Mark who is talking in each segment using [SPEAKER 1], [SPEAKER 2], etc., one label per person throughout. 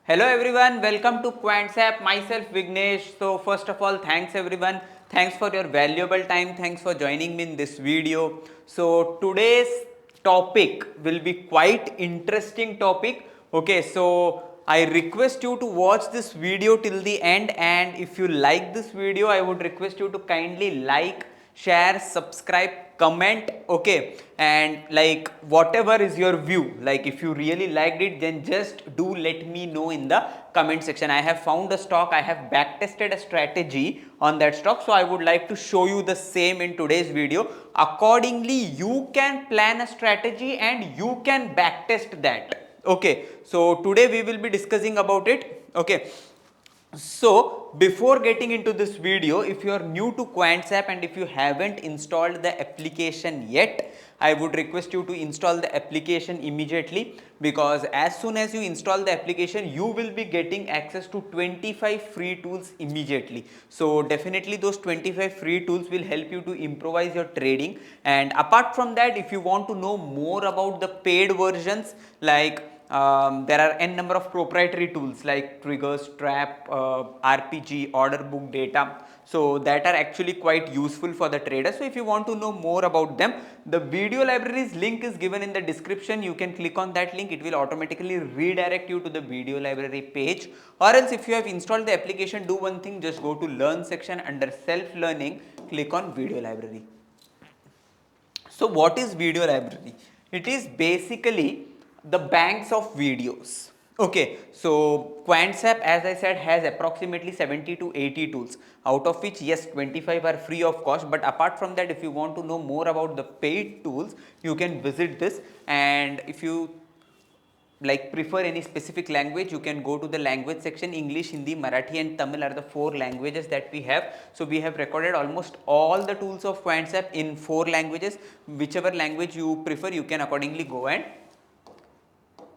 [SPEAKER 1] Hello everyone, welcome to Quantsapp. Myself Vignesh. So first of all, thanks everyone. Thanks for your valuable time. Thanks for joining me in this video. So today's topic will be quite interesting topic. Okay, so I request you to watch this video till the end, and if you like this video, I would request you to kindly like, share, subscribe, comment, okay, and like whatever is your view, like if you really liked it, then just do let me know in the comment section. I have found a stock, I have back tested a strategy on that stock, so I would like to show you the same in today's video. Accordingly, you can plan a strategy and you can back test that. Okay, so today we will be discussing about it. Okay, so before getting into this video, if you are new to Quantsapp and if you haven't installed the application yet, I would request you to install the application immediately, because as soon as you install the application, you will be getting access to 25 free tools immediately. So definitely those 25 free tools will help you to improvise your trading. And apart from that, if you want to know more about the paid versions, like there are n number of proprietary tools like triggers, trap, RPG, order book data, so that are actually quite useful for the trader. So if you want to know more about them, the video libraries link is given in the description. You can click on that link, it will automatically redirect you to the video library page. Or else if you have installed the application, do one thing, just go to learn section, under self learning, click on video library. So what is video library? It is basically the banks of videos. Okay, so Quantsapp, as I said, has approximately 70 to 80 tools, out of which yes, 25 are free of cost, but apart from that, if you want to know more about the paid tools, you can visit this. And if you like prefer any specific language, you can go to the language section. English, Hindi, Marathi and Tamil are the 4 languages that we have. So we have recorded almost all the tools of Quantsapp in 4 languages. Whichever language you prefer, you can accordingly go and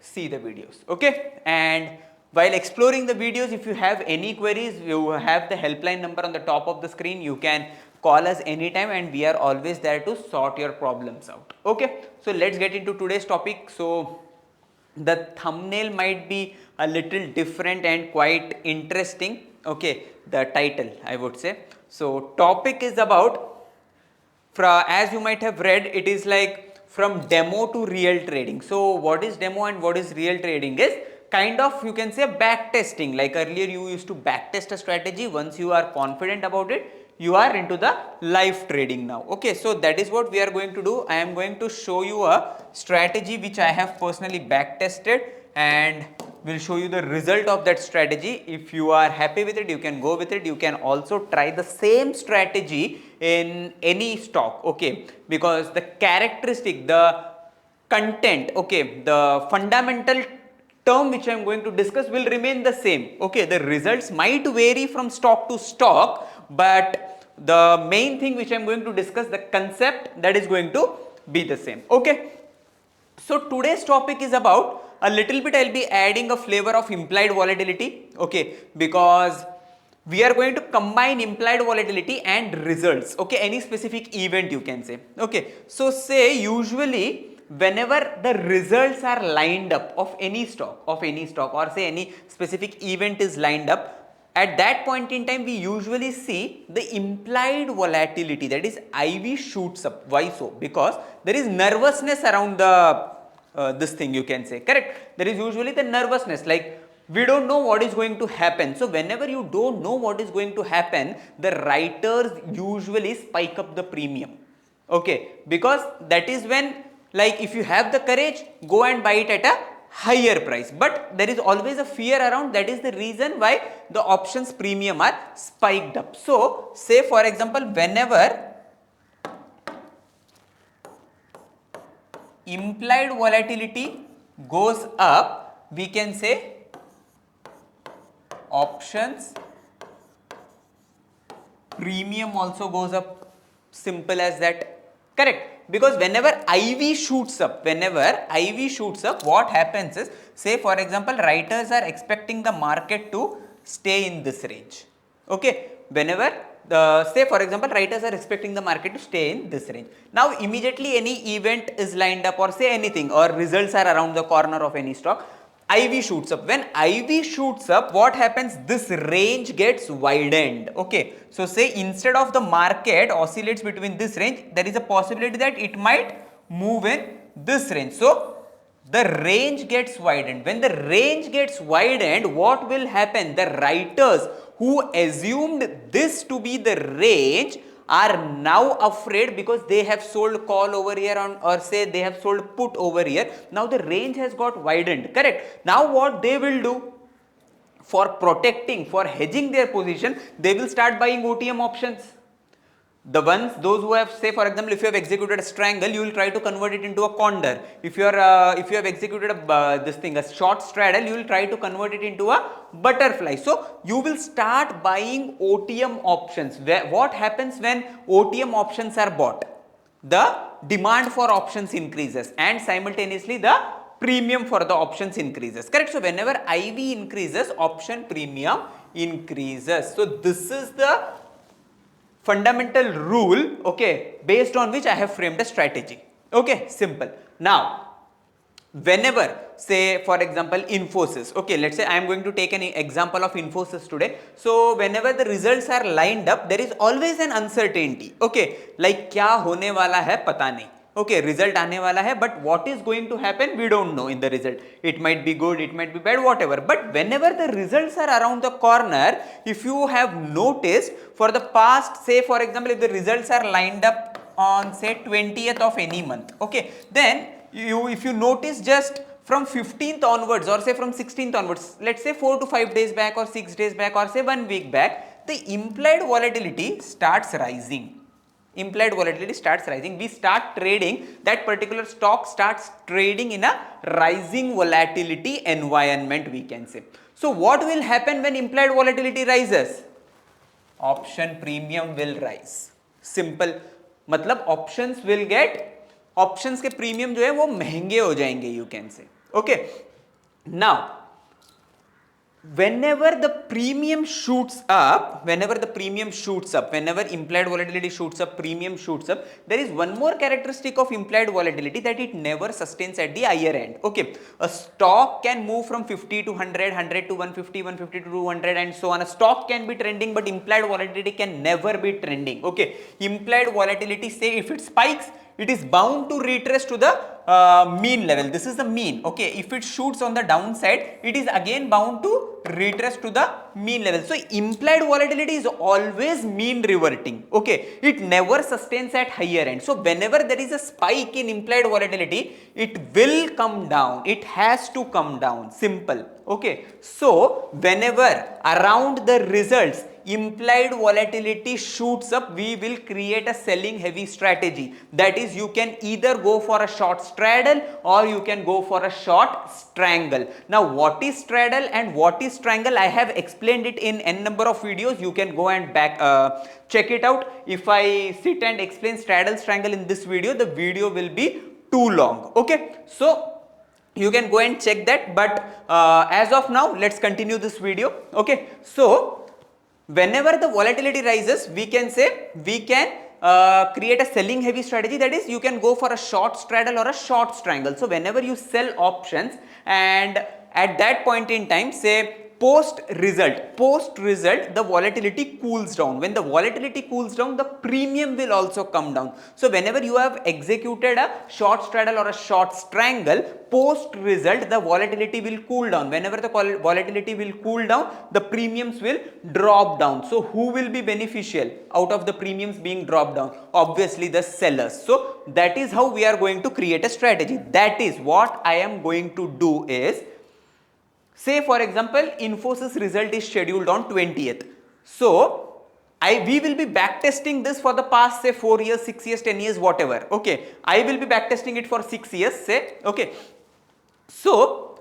[SPEAKER 1] see the videos. Okay, and while exploring the videos, if you have any queries, you have the helpline number on the top of the screen. You can call us anytime and we are always there to sort your problems out. Okay, so let's get into today's topic. So the thumbnail might be a little different and quite interesting. Okay, the title I would say. So topic is about, as you might have read, it is like from demo to real trading. So what is demo and what is real trading is kind of, you can say, back testing. Like earlier you used to back test a strategy. Once you are confident about it, you are into the live trading now. Okay, so that is what we are going to do. I am going to show you a strategy which I have personally back tested, and will show you the result of that strategy. If you are happy with it, you can go with it. You can also try the same strategy in any stock, okay, because the characteristic, the content, okay, the fundamental term which I am going to discuss will remain the same. Okay, the results might vary from stock to stock, but the main thing which I am going to discuss, the concept, that is going to be the same. Okay, so today's topic is about, a little bit I'll be adding a flavor of implied volatility, okay, because we are going to combine implied volatility and results, okay, any specific event you can say. Okay, so say usually whenever the results are lined up of any stock, or say any specific event is lined up, at that point in time we usually see the implied volatility, that is IV shoots up. Why so? Because there is nervousness around the this thing, you can say, correct? There is usually the nervousness, like we don't know what is going to happen. So whenever you don't know what is going to happen, the writers usually spike up the premium, okay, because that is when, like if you have the courage, go and buy it at a higher price, but there is always a fear around. That is the reason why the options premium are spiked up. So say for example, whenever implied volatility goes up, we can say options premium also goes up. Simple as that, correct? Because whenever IV shoots up, what happens is, say for example, writers are expecting the market to stay in this range. Okay, whenever say for example, writers are expecting the market to stay in this range. Now immediately any event is lined up, or say anything, or results are around the corner of any stock, IV shoots up. When IV shoots up, what happens? This range gets widened. Okay, so say instead of the market oscillates between this range, there is a possibility that it might move in this range. So the range gets widened. When the range gets widened, what will happen? The writers who assumed this to be the range are now afraid because they have sold call over here on, or say they have sold put over here. Now the range has got widened, correct? Now what they will do for protecting, for hedging their position, they will start buying OTM options. The ones, those who have, say for example, if you have executed a triangle, you will try to convert it into a condor. If you have executed a short straddle, you will try to convert it into a butterfly. So you will start buying OTM options. What happens when OTM options are bought? The demand for options increases and simultaneously the premium for the options increases, correct? So whenever IV increases, option premium increases. So this is the fundamental rule, okay, based on which I have framed a strategy. Okay, simple. Now, whenever, say for example, Infosys, okay, let's say I am going to take an example of Infosys today. So whenever the results are lined up, there is always an uncertainty, okay, like क्या होने वाला है पता नहीं. Okay, result आने वाला है, but what is going to happen, we don't know in the result. It might be good, it might be bad, whatever. But whenever the results are around the corner, if you have noticed for the past, say for example, if the results are lined up on say 20th of any month, okay, then if you notice just from 15th onwards or say from 16th onwards, let's say 4 to 5 days back or 6 days back or say 1 week back, the implied volatility starts rising. Implied volatility starts rising. We start trading, that particular stock starts trading in a rising volatility environment, we can say. So what will happen when implied volatility rises? Option premium will rise. Simple. मतलब options will get, options के premium जो है वो महंगे हो जाएंगे, you can say. Okay. Now, whenever the premium shoots up, whenever implied volatility shoots up, premium shoots up, there is one more characteristic of implied volatility, that it never sustains at the higher end. Okay, a stock can move from 50 to 100, 100 to 150, 150 to 200 and so on. A stock can be trending, but implied volatility can never be trending. Okay, implied volatility, say if it spikes, it is bound to retrace to the mean level. This is the mean. Okay, if it shoots on the downside, it is again bound to retrace to the mean level. So implied volatility is always mean reverting. Okay, it never sustains at higher end. So whenever there is a spike in implied volatility, it will come down. It has to come down. Simple. Okay, so whenever around the results implied volatility shoots up, we will create a selling heavy strategy. That is, you can either go for a short straddle or you can go for a short strangle. Now what is straddle and what is strangle, I have explained it in n number of videos. You can go and check it out. If I sit and explain straddle strangle in this video, the video will be too long. Okay, so you can go and check that, but as of now, let's continue this video. Okay, so whenever the volatility rises, we can say we can create a selling heavy strategy. That is, you can go for a short straddle or a short strangle. So whenever you sell options and at that point in time, say post result, the volatility cools down. When the volatility cools down, the premium will also come down. So whenever you have executed a short straddle or a short strangle, post result, the volatility will cool down. Whenever the volatility will cool down, the premiums will drop down. So who will be beneficial out of the premiums being dropped down? Obviously the sellers. So that is how we are going to create a strategy. That is what I am going to do is, say for example, Infosys result is scheduled on 20th. So we will be backtesting this for the past say 4 years, 6 years, 10 years, whatever. Okay, I will be backtesting it for 6 years, say. Okay, so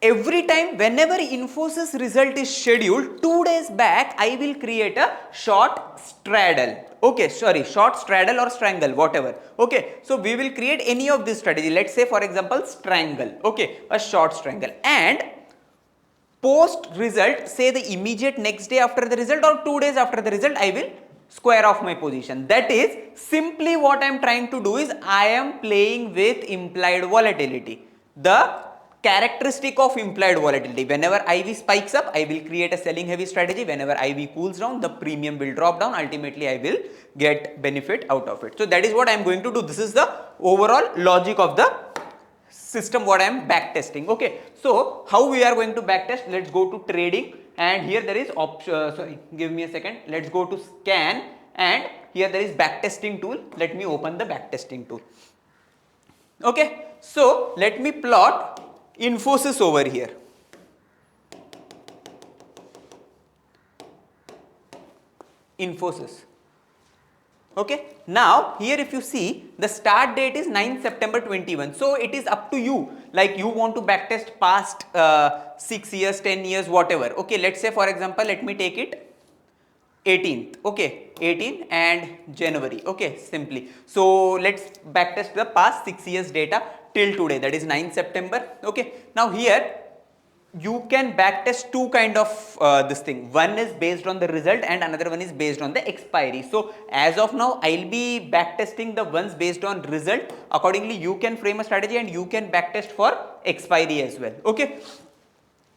[SPEAKER 1] every time whenever Infosys result is scheduled, 2 days back, I will create a short straddle. Okay, sorry, short straddle or strangle, whatever. Okay, so we will create any of this strategy. Let's say for example, strangle. Okay, a short strangle, and post result, say the immediate next day after the result or 2 days after the result, I will square off my position. That is simply what I am trying to do is I am playing with implied volatility. The characteristic of implied volatility. Whenever IV spikes up, I will create a selling heavy strategy. Whenever IV cools down, the premium will drop down. Ultimately, I will get benefit out of it. So that is what I am going to do. This is the overall logic of the system what I am backtesting. Okay, so how we are going to backtest? Let's go to trading, and here there is option. Sorry, give me a second. Let's go to scan, and here there is backtesting tool. Let me open the backtesting tool. Okay, so let me plot Infosys over here. Infosys. Okay, now here if you see, the start date is 9 September 21. So it is up to you, like you want to backtest past 6 years, 10 years, whatever. Okay, let's say for example, let me take it 18th. Okay, 18 and January. Okay, simply. So let's backtest the past 6 years data till today, that is 9 September. Okay, now here you can backtest two kind of this thing. One is based on the result and another one is based on the expiry. So as of now, I'll be backtesting the ones based on result. Accordingly, you can frame a strategy and you can backtest for expiry as well. Okay.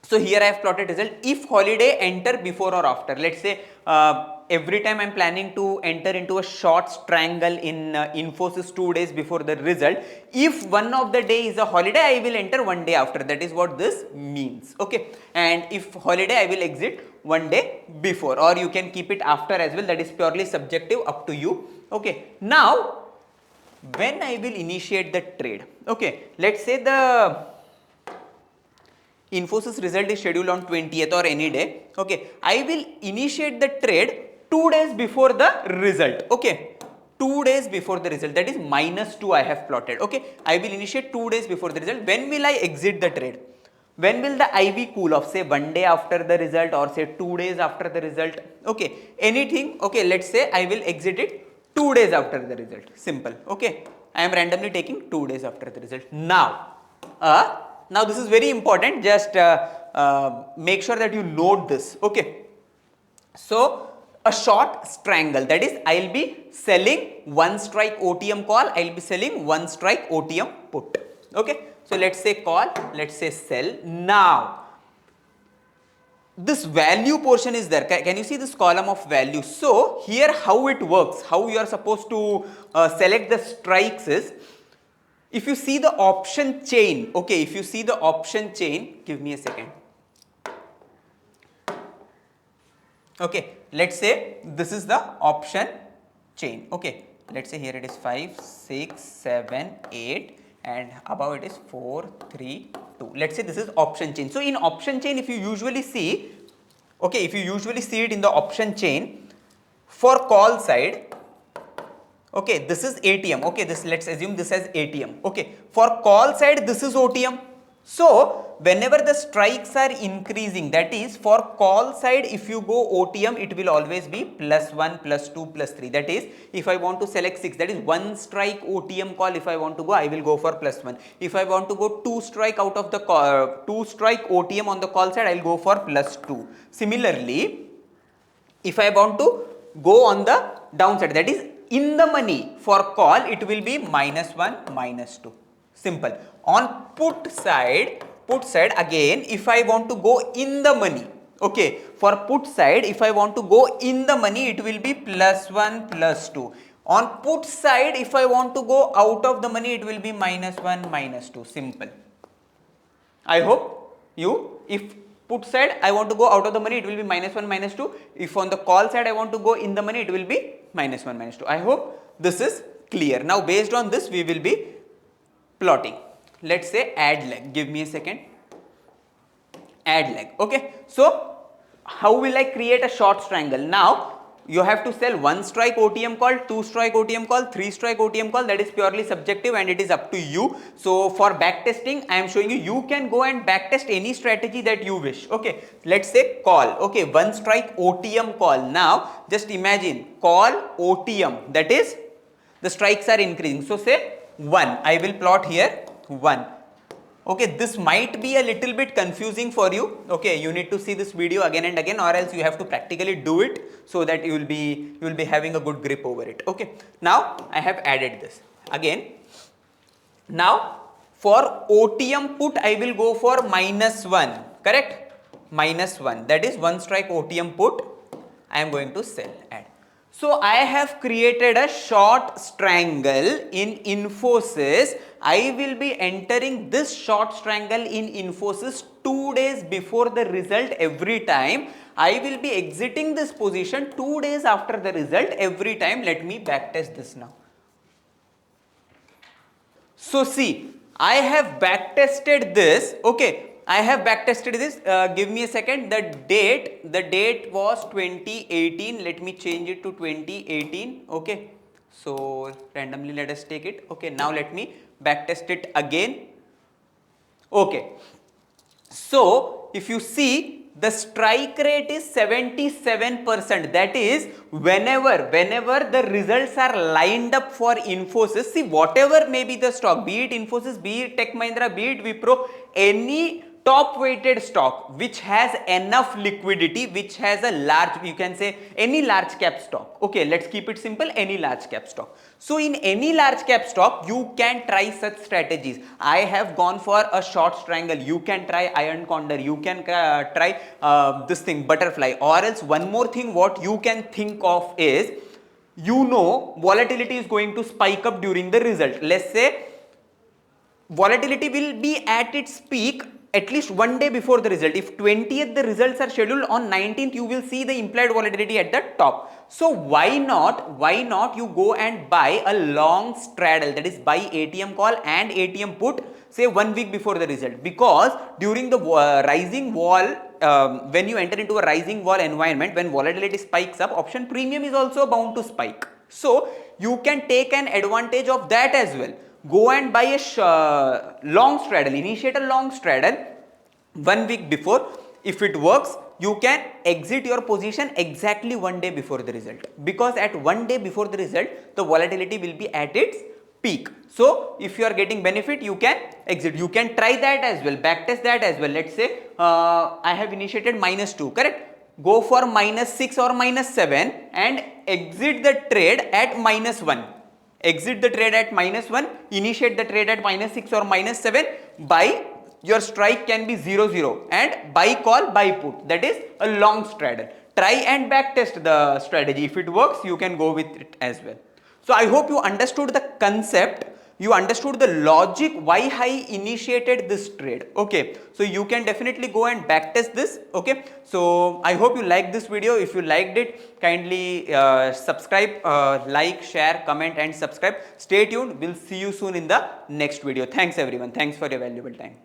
[SPEAKER 1] So here I have plotted result. If holiday, enter before or after. Let's say every time I'm planning to enter into a short strangle in Infosys 2 days before the result. If one of the day is a holiday, I will enter one day after. That is what this means. Okay. And if holiday, I will exit one day before, or you can keep it after as well. That is purely subjective, up to you. Okay. Now, when I will initiate the trade. Okay. Let's say the Infosys result is scheduled on 20th or any day. Okay, I will initiate the trade 2 days before the result. Okay, 2 days before the result, that is -2 I have plotted. Okay, I will initiate 2 days before the result. When will I exit the trade? When will the IV cool off? Say 1 day after the result, or say 2 days after the result. Okay, anything. Okay, let's say I will exit it 2 days after the result. Simple. Okay, I am randomly taking 2 days after the result. Now this is very important, just make sure that you note this. Okay, so a short strangle, that is I will be selling one strike OTM call, I will be selling one strike OTM put. Okay, so let's say call, let's say sell. Now this value portion is there. Can you see this column of value? So here how it works, how you are supposed to select the strikes is, if you see the option chain, okay, if you see the option chain, give me a second. Okay, let's say this is the option chain. Okay, let's say here it is 5, 6, 7, 8 and above it is 4, 3, 2. Let's say this is option chain. So in option chain, if you usually see, okay, if you usually see it in the option chain, for call side, okay, this is ATM. Okay, this, let's assume this as ATM. Okay, for call side, this is OTM. So whenever the strikes are increasing, that is for call side, if you go OTM, it will always be +1, +2, +3. That is, if I want to select 6, that is one strike OTM call. If I want to go, I will go for +1. If I want to go 2 strike out of the call, 2 strike OTM on the call side, I will go for +2. Similarly, if I want to go on the downside, that is in the money for call, it will be -1, -2. Simple. On put side again, if I want to go in the money, okay, for put side, if I want to go in the money, it will be +1, +2. On put side, if I want to go out of the money, it will be -1, -2. Simple. I hope you, if put side I want to go out of the money, it will be -1, -2. If on the call side I want to go in the money, it will be -1, -2. I hope this is clear. Now based on this, we will be plotting. Let's say add leg. Give me a second. Add leg. Okay. So how will I create a short strangle? Now you have to sell 1 strike OTM call, 2 strike OTM call, 3 strike OTM call. That is purely subjective and it is up to you. So for backtesting, I am showing you, you can go and backtest any strategy that you wish. Okay, let's say call. Okay, 1 strike OTM call. Now just imagine call OTM, that is the strikes are increasing. So say 1. I will plot here 1. Okay, this might be a little bit confusing for you. Okay, you need to see this video again and again, or else you have to practically do it so that you will be having a good grip over it. Okay, now I have added this again. Now For OTM put, I will go for -1, correct? -1, that is one strike OTM put, I am going to sell at. So I have created a short strangle in Infosys. I will be entering this short strangle in Infosys 2 days before the result every time. I will be exiting this position 2 days after the result every time. Let me backtest this now. So see, I have backtested this, okay. I have backtested this, give me a second, the date was 2018, let me change it to 2018, okay. So randomly let us take it, okay. Now let me backtest it again, okay. So if you see, the strike rate is 77%. That is, whenever the results are lined up for Infosys, see, whatever may be the stock, be it Infosys, be it Tech Mahindra, be it Wipro, any top weighted stock which has enough liquidity, which has a large, you can say any large cap stock, okay, let's keep it simple, any large cap stock. So in any large cap stock, you can try such strategies. I have gone for a short strangle, you can try iron condor, you can try this thing, butterfly, or else one more thing what you can think of is, you know, volatility is going to spike up during the result. Let's say volatility will be at its peak at least one day before the result. If 20th the results are scheduled, on 19th you will see the implied volatility at the top. So why not you go and buy a long straddle, that is buy ATM call and ATM put, say 1 week before the result, because during the rising wall, when you enter into a rising wall environment, when volatility spikes up, option premium is also bound to spike. So you can take an advantage of that as well. Go and buy a long straddle, initiate a long straddle 1 week before. If it works, you can exit your position exactly 1 day before the result, because at 1 day before the result, the volatility will be at its peak. So if you are getting benefit, you can exit. You can try that as well, backtest that as well. Let's say I have initiated -2, correct? Go for -6 or -7 and exit the trade at -1. Exit the trade at -1, initiate the trade at -6 or -7, buy, your strike can be 0-0, and buy call, buy put, that is a long straddle. Try and backtest the strategy. If it works, you can go with it as well. So I hope you understood the concept, you understood the logic why I initiated this trade, okay. So you can definitely go and backtest this, okay. So I hope you liked this video. If you liked it, kindly subscribe, like, share, comment and subscribe. Stay tuned, we'll see you soon in the next video. Thanks everyone, thanks for your valuable time.